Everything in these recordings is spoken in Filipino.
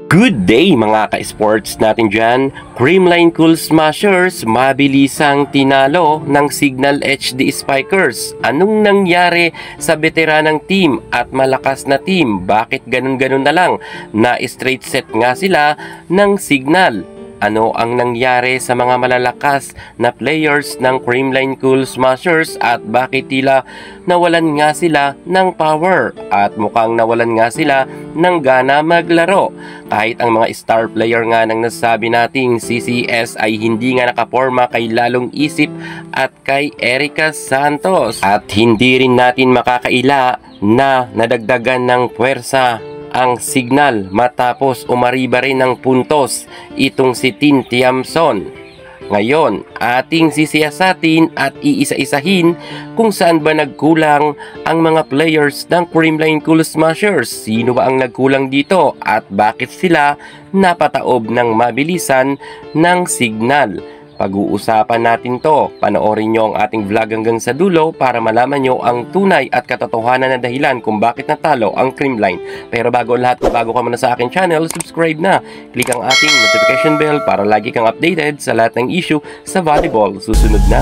Good day mga ka-sports natin dyan. Creamline Cool Smashers mabilisang tinalo ng Signal HD Spikers. Anong nangyari sa veteranang team at malakas na team? Bakit ganun-ganun na lang? Na straight set nga sila ng Signal. Ano ang nangyari sa mga malalakas na players ng Creamline Cool Smashers at bakit tila nawalan nga sila ng power at mukhang nawalan nga sila ng gana maglaro? Kahit ang mga star player nga nang nasabi nating CCS ay hindi nga nakaporma kay Lalong Isip at kay Erica Santos, at hindi rin natin makakaila na nadagdagan ng puwersa ang Signal matapos umariba rin ng puntos itong si Tin Tiamson. Ngayon, ating sisiyasatin at iisa-isahin kung saan ba nagkulang ang mga players ng Creamline Cool Smashers. Sino ba ang nagkulang dito at bakit sila napataob ng mabilisan ng Signal? Pag-uusapan natin to. Panoorin nyo ang ating vlog hanggang sa dulo para malaman nyo ang tunay at katotohanan na dahilan kung bakit natalo ang Creamline. Pero bago lahat, bago ka muna sa aking channel, subscribe na. Click ang ating notification bell para lagi kang updated sa lahat ng issue sa volleyball. Susunod na.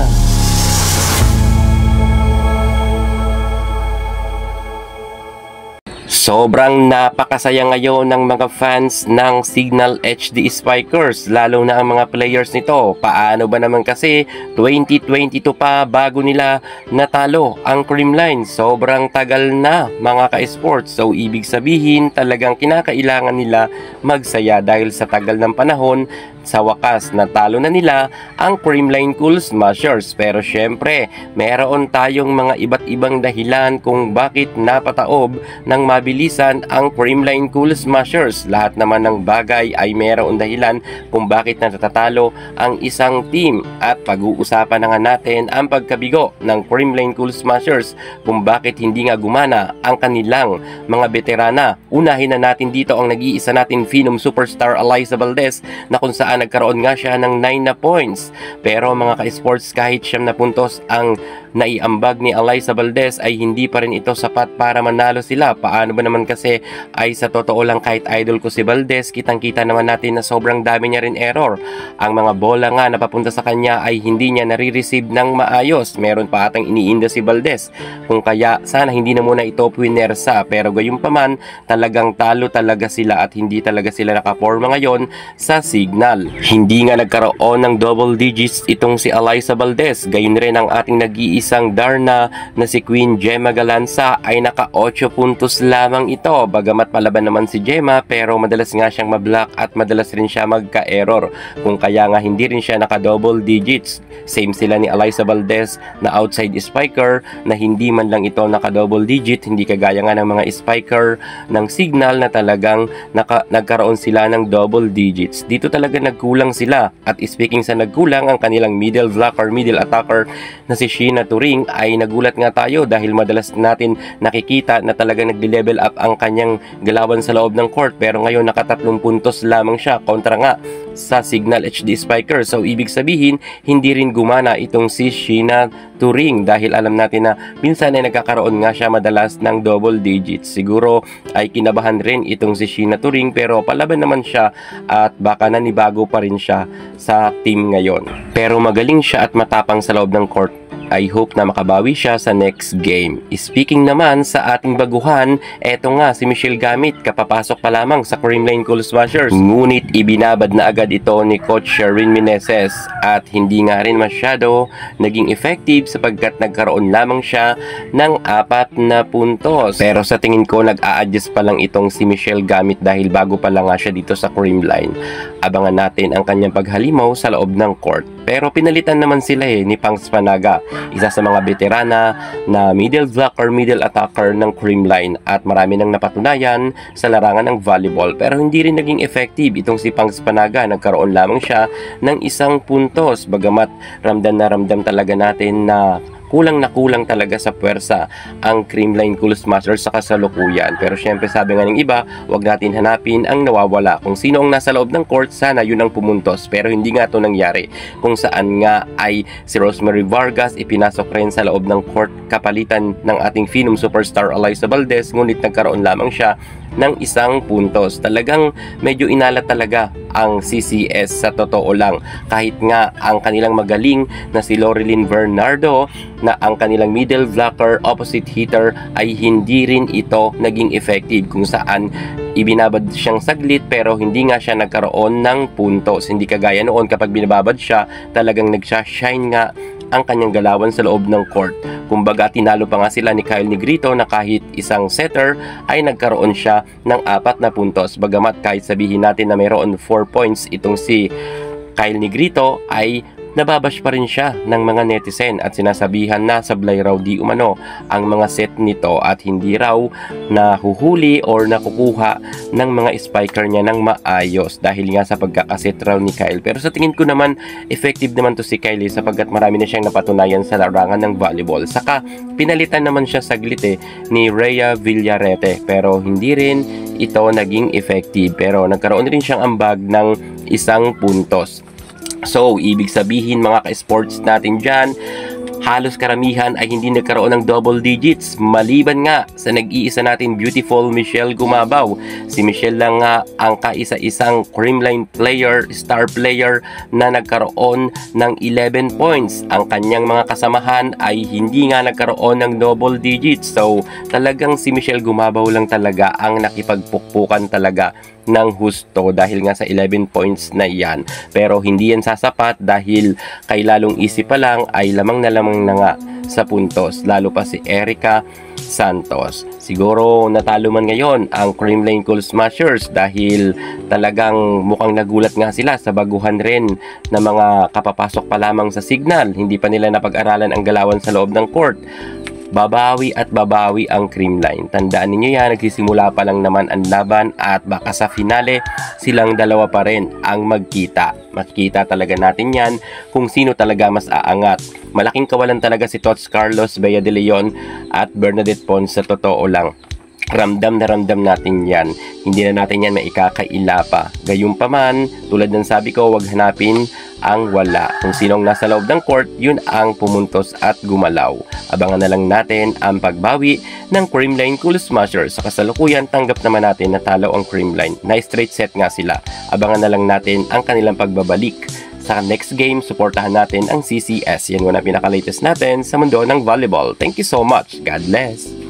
Sobrang napakasaya ngayon ng mga fans ng Signal HD Spikers, lalo na ang mga players nito. Paano ba naman kasi 2022 pa bago nila natalo ang Creamline? Sobrang tagal na mga ka-sports. So ibig sabihin talagang kinakailangan nila magsaya dahil sa tagal ng panahon. Sa wakas, natalo na nila ang Creamline Cool Smashers. Pero syempre, meron tayong mga iba't ibang dahilan kung bakit napataob ng mabilisan ang Creamline Cool Smashers. Lahat naman ng bagay ay meron dahilan kung bakit natatalo ang isang team. At pag-uusapan na nga natin ang pagkabigo ng Creamline Cool Smashers kung bakit hindi nga gumana ang kanilang mga veterana. Unahin na natin dito ang nag-iisa natin Phenom superstar Alyssa Valdez, na kung saan nagkaroon nga siya ng 9 na points. Pero mga ka-sports, kahit 9 na puntos ang naiambag ni Alyssa Valdez ay hindi pa rin ito sapat para manalo sila. Paano ba naman kasi? Ay sa totoo lang, kahit idol ko si Valdez, kitang-kita naman natin na sobrang dami niya rin error. Ang mga bola nga na papunta sa kanya ay hindi niya nare-receive ng maayos. Meron pa atang iniinda si Valdez. Kung kaya sana hindi na muna ito puwinersa. Pero gayunpaman, talagang talo talaga sila at hindi talaga sila nakaporma ngayon sa Signal. Hindi nga nagkaroon ng double digits itong si Alyssa Valdez. Gayon rin ang ating nag-iisang Darna na si Queen Gemma Galanza ay naka 8 puntos lamang ito. Bagamat palaban naman si Gemma, pero madalas nga siyang mablock at madalas rin siya magka-error. Kung kaya nga hindi rin siya naka double digits. Same sila ni Alyssa Valdez na outside spiker na hindi man lang ito naka double digit. Hindi kagaya nga ng mga spiker ng Signal na talagang nagkaroon sila ng double digits. Dito talaga nagkulang sila. At speaking sa nagkulang, ang kanilang middle blocker, middle attacker na si Sheena Turing ay nagulat nga tayo dahil madalas natin nakikita na talagang nagde-level up ang kanyang galawan sa loob ng court, pero ngayon nakatatlong puntos lamang siya kontra nga sa Signal HD Spiker. So ibig sabihin, hindi rin gumana itong si Sheena Turing dahil alam natin na minsan ay nagkakaroon nga siya madalas ng double digits. Siguro ay kinabahan rin itong si Sheena Turing, pero palaban naman siya at baka nanibago pa rin siya sa team ngayon. Pero magaling siya at matapang sa loob ng court. I hope na makabawi siya sa next game. Speaking naman sa ating baguhan, eto nga si Michelle Gamit, kapapasok pa lamang sa Creamline Cool Smashers. Ngunit ibinabad na agad ito ni Coach Sherwin Meneses at hindi nga rin masyado naging effective sapagkat nagkaroon lamang siya ng 4 na puntos. Pero sa tingin ko nag-a-adjust pa lang itong si Michelle Gamit dahil bago pa lang nga siya dito sa Creamline. Abangan natin ang kanyang paghalimaw sa loob ng court. Pero pinalitan naman sila ni Pangs Panaga, isa sa mga veterana na middle blocker, middle attacker ng Creamline, at marami nang napatunayan sa larangan ng volleyball. Pero hindi rin naging effective itong si Pangs Panaga. Nagkaroon lamang siya ng 1 puntos. Bagamat ramdam na ramdam talaga natin na kulang na kulang talaga sa puwersa ang Creamline Cool Smashers sa kasalukuyan. Pero syempre sabi nga ng iba, wag natin hanapin ang nawawala. Kung sino ang nasa loob ng court, sana yun ang pumuntos. Pero hindi nga ito nangyari. Kung saan nga ay si Rosemary Vargas ipinasok rin sa loob ng court kapalitan ng ating Phenom superstar Alyssa Valdez, ngunit nagkaroon lamang siya ng isang puntos. Talagang medyo inala talaga ang CCS sa totoo lang. Kahit nga ang kanilang magaling na si Loreline Bernardo na ang kanilang middle blocker opposite hitter ay hindi rin ito naging effective, kung saan ibinabad siyang saglit pero hindi nga siya nagkaroon ng puntos. Hindi kagaya noon kapag binababad siya, talagang nagsha-shine nga ang kanyang galawan sa loob ng court. Kumbaga tinalo pa nga sila ni Kyle Negrito na kahit isang setter ay nagkaroon siya ng 4 na puntos. Bagamat kahit sabihin natin na mayroon 4 points itong si Kyle Negrito, ay nababash pa rin siya ng mga netizen at sinasabihan na sablay raw di umano ang mga set nito at hindi raw nahuhuli or nakukuha ng mga spiker niya ng maayos dahil nga sa pagkakaset raw ni Kyle. Pero sa tingin ko naman, effective naman to si Kyle sapagkat marami na siyang napatunayan sa larangan ng volleyball. Saka pinalitan naman siya saglit ni Rhea Villarete pero hindi rin ito naging effective, pero nagkaroon rin siyang ambag ng 1 puntos. So, ibig sabihin mga ka-sports natin dyan, halos karamihan ay hindi nagkaroon ng double digits, maliban nga sa nag-iisa natin beautiful Michelle Gumabaw. Si Michelle lang nga ang kaisa-isang Creamline player, star player na nagkaroon ng 11 points. Ang kanyang mga kasamahan ay hindi nga nagkaroon ng double digits. So talagang si Michelle Gumabaw lang talaga ang nakipagpukpukan talaga ng husto dahil nga sa 11 points na iyan. Pero hindi yan sasapat dahil kay lalong isip pa lang ay lamang na nga sa puntos, lalo pa si Erica Santos. Siguro natalo man ngayon ang Creamline Cool Smashers dahil talagang mukhang nagulat nga sila sa baguhan rin na mga kapapasok pa lamang sa Signal. Hindi pa nila napag-aralan ang galawan sa loob ng court. Babawi at babawi ang Creamline. Tandaan ninyo yan, nagsisimula pa lang naman ang laban at baka sa finale silang dalawa pa rin ang magkita. Makikita talaga natin yan kung sino talaga mas aangat. Malaking kawalan talaga si Tots Carlos Bea de Leon at Bernadette Pons sa totoo lang. Ramdam na ramdam natin yan. Hindi na natin yan maikakaila pa. Gayunpaman, tulad ng sabi ko, wag hanapin ang wala. Kung sinong nasa loob ng court, yun ang pumuntos at gumalaw. Abangan na lang natin ang pagbawi ng Creamline Cool Smashers. Sa kasalukuyan, tanggap naman natin na talo ang Creamline. Nice straight set nga sila. Abangan na lang natin ang kanilang pagbabalik. Sa next game, suportahan natin ang CCS. Yan muna pinaka-latest natin sa mundo ng volleyball. Thank you so much. God bless.